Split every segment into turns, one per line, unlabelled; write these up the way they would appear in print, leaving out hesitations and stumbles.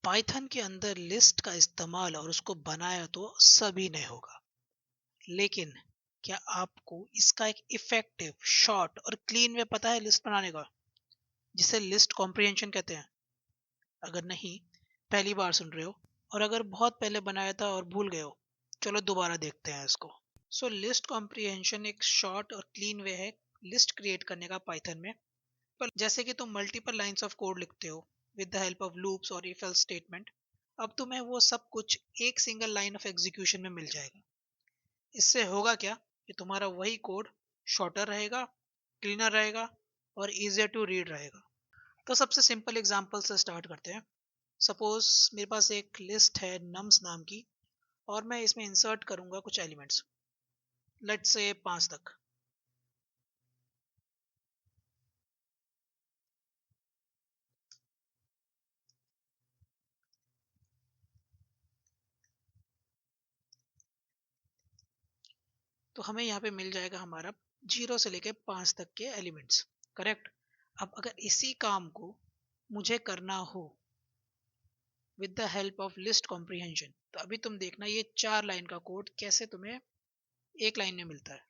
Python के अंदर list का इस्तेमाल और उसको बनाया तो सभी ने होगा, लेकिन क्या आपको इसका एक इफेक्टिव, शॉर्ट और क्लीन वे पता है लिस्ट बनाने का, जिसे लिस्ट कॉम्प्रिहेंशन कहते हैं? अगर नहीं, पहली बार सुन रहे हो, और अगर बहुत पहले बनाया था और भूल गए हो, चलो दोबारा देखते हैं इसको। सो लिस्ट कॉम्प्रिहेंशन एक शॉर्ट और क्लीन वे है लिस्ट क्रिएट करने का पाइथन में। पर जैसे कि तुम मल्टीपल लाइंस ऑफ कोड लिखते हो with the help of loops और इफ एल्स स्टेटमेंट, अब तुम्हें वो सब कुछ एक सिंगल लाइन ऑफ एग्जीक्यूशन में मिल जाएगा। इससे होगा क्या कि तुम्हारा वही कोड शॉर्टर रहेगा, क्लीनर रहेगा और इजियर टू रीड रहेगा। तो सबसे सिंपल एग्जांपल से स्टार्ट करते हैं। सपोज मेरे पास एक लिस्ट है नम्स नाम की, और मैं इसमें इंसर्ट करूंगा कुछ एलिमेंट्स, लेट्स से 5 तक। तो हमें यहाँ पे मिल जाएगा हमारा 0 से लेके 5 तक के एलिमेंट्स, करेक्ट। अब अगर इसी काम को मुझे करना हो with the help of list comprehension, तो अभी तुम देखना ये 4 लाइन का कोड कैसे तुम्हें एक लाइन में मिलता है।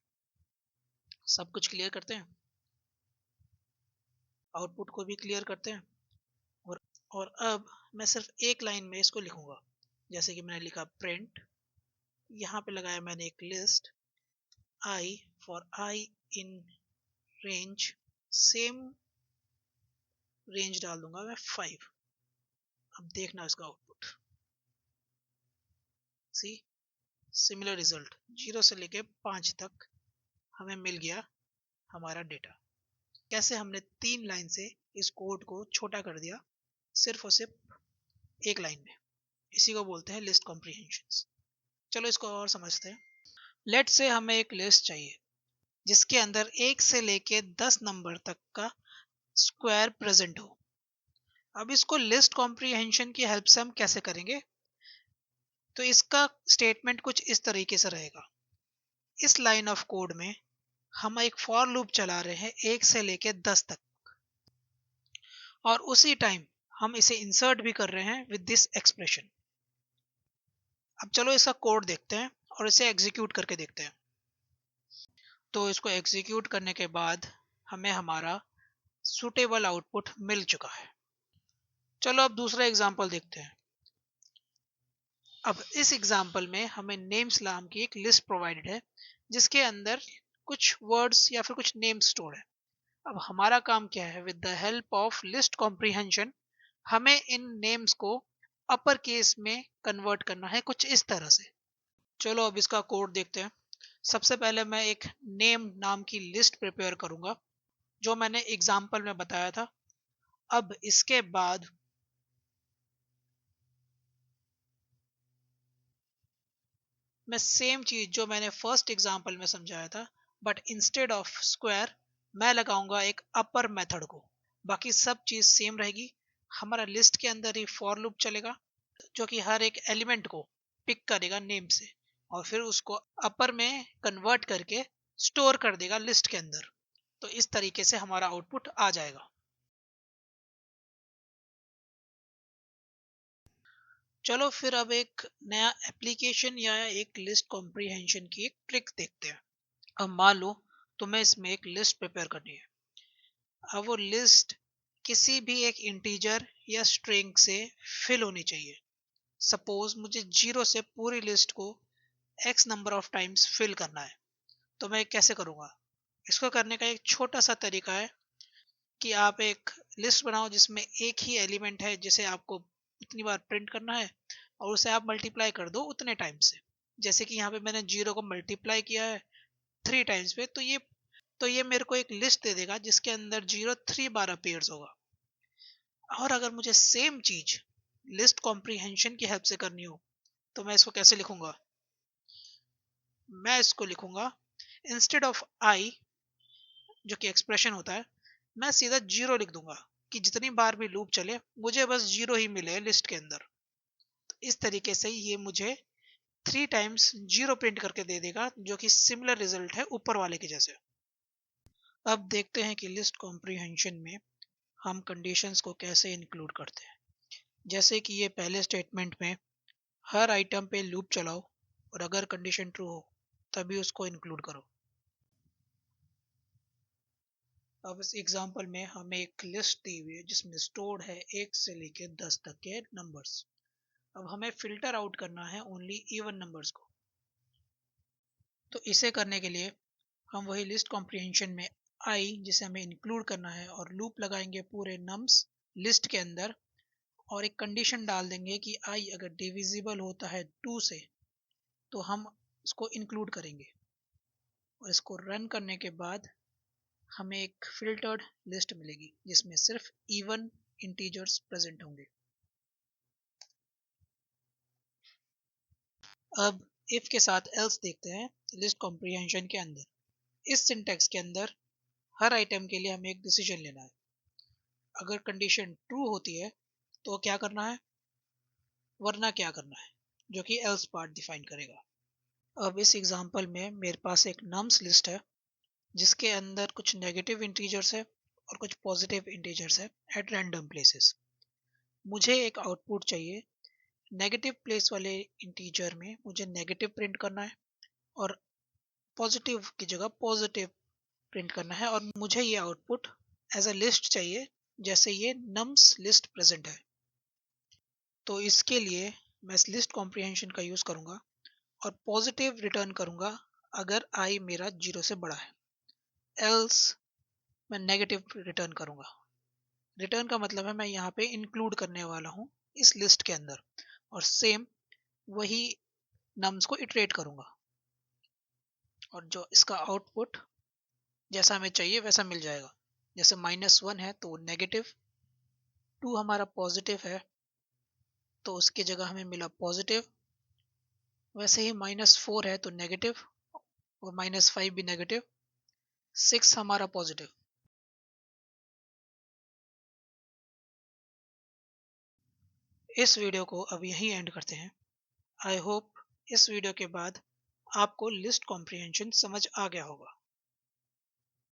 सब कुछ क्लियर करते हैं, आउटपुट को भी क्लियर करते हैं, और और अब मैं सिर्फ एक लाइन में इसको लिखूंगा। जैसे कि मैंने लिखा प्रिंट, यहाँ पे लगाया मैंने एक list I for I in range, same range डाल दूंगा मैं 5। अब देखना इसका आउटपुट, सी सिमिलर रिजल्ट, 0 से लेके 5 तक हमें मिल गया हमारा डेटा। कैसे हमने 3 लाइन से इस कोड को छोटा कर दिया सिर्फ और सिर्फ एक लाइन में। इसी को बोलते हैं लिस्ट कॉम्प्रिहेंशन। चलो इसको और समझते हैं। लेट से हमें एक लिस्ट चाहिए जिसके अंदर 1 से लेके 10 नंबर तक का स्क्वायर प्रेजेंट हो। अब इसको लिस्ट कॉम्प्रिहेंशन की हेल्प से हम कैसे करेंगे? तो इसका स्टेटमेंट कुछ इस तरीके से रहेगा। इस लाइन ऑफ कोड में हम एक फॉर लूप चला रहे हैं 1 से लेके 10 तक, और उसी टाइम हम इसे इंसर्ट भी कर रहे हैं विद दिस एक्सप्रेशन। अब चलो इसका कोड देखते हैं और इसे एग्जीक्यूट करके देखते हैं। तो इसको एग्जीक्यूट करने के बाद हमें हमारा सुटेबल आउटपुट मिल चुका है। चलो अब दूसरा एग्जांपल देखते हैं। अब इस एग्जांपल में हमें नेम्स नाम की एक लिस्ट प्रोवाइडेड है जिसके अंदर कुछ वर्ड्स या फिर कुछ नेम्स स्टोर है। अब हमारा काम क्या है, with the help of list comprehension हमें इन नेम्स को अपर केस में कन्वर्ट करना है कुछ इस तरह से। चलो अब इसका कोड देखते हैं। सबसे पहले मैं एक नेम नाम की लिस्ट प्रिपेयर करूंगा जो मैंने एग्जाम्पल में बताया था। अब इसके बाद मैं सेम चीज जो मैंने फर्स्ट एग्जाम्पल में समझाया था, बट इंस्टेड ऑफ स्क्वायर मैं लगाऊंगा एक अपर मेथड को। बाकी सब चीज सेम रहेगी। हमारा लिस्ट के अंदर ही फॉर लूप चलेगा जो कि हर एक एलिमेंट को पिक करेगा नेम से और फिर उसको अपर में कन्वर्ट करके स्टोर कर देगा लिस्ट के अंदर। तो इस तरीके से हमारा आउटपुट आ जाएगा। चलो फिर अब एक नया एप्लीकेशन या एक लिस्ट कॉम्प्रिहेंशन की एक ट्रिक देखते हैं। अब मान लो तुम्हें इसमें एक लिस्ट प्रिपेयर करनी है। अब वो लिस्ट किसी भी एक इंटीजर या स्ट्रिंग से फिल होनी चाहिए। सपोज मुझे 0 से पूरी लिस्ट को x number of times fill करना है। तो मैं कैसे करूँगा? इसको करने का एक छोटा सा तरीका है कि आप एक लिस्ट बनाओ जिसमें एक ही एलिमेंट है जिसे आपको उतनी बार प्रिंट करना है, और उसे आप मल्टीप्लाई कर दो उतने टाइम से। जैसे कि यहाँ पे मैंने 0 को मल्टीप्लाई किया है 3 टाइम्स पे, तो ये मेरे को एक लिस्ट दे देगा जिसके अंदर 0 3 बार अपीयर्स होगा। और अगर मुझे सेम चीज लिस्ट कॉम्प्रिहेंशन की हेल्प से करनी हो तो मैं इसको कैसे लिखूंगा? मैं इसको लिखूंगा इंस्टेड ऑफ आई, जो कि एक्सप्रेशन होता है, मैं सीधा 0 लिख दूंगा कि जितनी बार भी लूप चले मुझे बस 0 ही मिले लिस्ट के अंदर। तो इस तरीके से ये मुझे 3 टाइम्स 0 प्रिंट करके दे देगा जो कि सिमिलर रिजल्ट है ऊपर वाले के जैसे। अब देखते हैं कि लिस्ट कॉम्प्रिहेंशन में हम कंडीशंस को कैसे इंक्लूड करते हैं। जैसे कि ये पहले स्टेटमेंट में हर आइटम पे लूप चलाओ और अगर कंडीशन ट्रू हो तभी उसको इंक्लूड करो। अब इस एग्जांपल में हमें एक लिस्ट दी हुई है जिसमें स्टोर्ड है 1 से लेके 10 तक के नंबर्स। अब हमें फिल्टर आउट करना है ओनली इवन नंबर्स को। तो इसे करने के लिए हम वही लिस्ट कॉम्प्रिहेंशन में आई जिसे हमें इंक्लूड करना है और लूप लगाएंगे पूरे नम्स लिस्ट के अंदर और एक कंडीशन डाल देंगे कि आई अगर डिविजिबल होता है 2 से तो हम इसको इंक्लूड करेंगे। और इसको रन करने के बाद हमें एक फिल्टर्ड लिस्ट मिलेगी जिसमें सिर्फ इवन इंटीजर्स प्रेजेंट होंगे। अब इफ के साथ एल्स देखते हैं लिस्ट कॉम्प्रिहेंशन के अंदर। इस सिंटेक्स के अंदर हर आइटम के लिए हमें एक डिसीजन लेना है। अगर कंडीशन ट्रू होती है तो क्या करना है, वरना क्या करना है, जो कि एल्स पार्ट डिफाइन करेगा। अब इस एग्जांपल में मेरे पास एक नम्स लिस्ट है जिसके अंदर कुछ नेगेटिव इंटीजर्स है और कुछ पॉजिटिव इंटीजर्स है एट रैंडम प्लेसेस। मुझे एक आउटपुट चाहिए। नेगेटिव प्लेस वाले इंटीजर में मुझे नेगेटिव प्रिंट करना है और पॉजिटिव की जगह पॉजिटिव प्रिंट करना है और मुझे ये आउटपुट एज अ लिस्ट चाहिए जैसे ये नम्स लिस्ट प्रेजेंट है। तो इसके लिए मैं इस लिस्ट कॉम्प्रिहेंशन का यूज करूंगा और पॉजिटिव रिटर्न करूंगा अगर आई मेरा 0 से बड़ा है, एल्स मैं नेगेटिव रिटर्न करूंगा। रिटर्न का मतलब है मैं यहाँ पे इंक्लूड करने वाला हूँ इस लिस्ट के अंदर और सेम वही नम्स को इटरेट करूंगा और जो इसका आउटपुट जैसा हमें चाहिए वैसा मिल जाएगा। जैसे -1 है तो नेगेटिव, 2 हमारा पॉजिटिव है तो उसकी जगह हमें मिला पॉजिटिव। वैसे ही -4 है तो नेगेटिव और -5 भी नेगेटिव, 6 हमारा पॉजिटिव। इस वीडियो को अब यहीं एंड करते हैं। आई होप इस वीडियो के बाद आपको लिस्ट कॉम्प्रिहेंशन समझ आ गया होगा।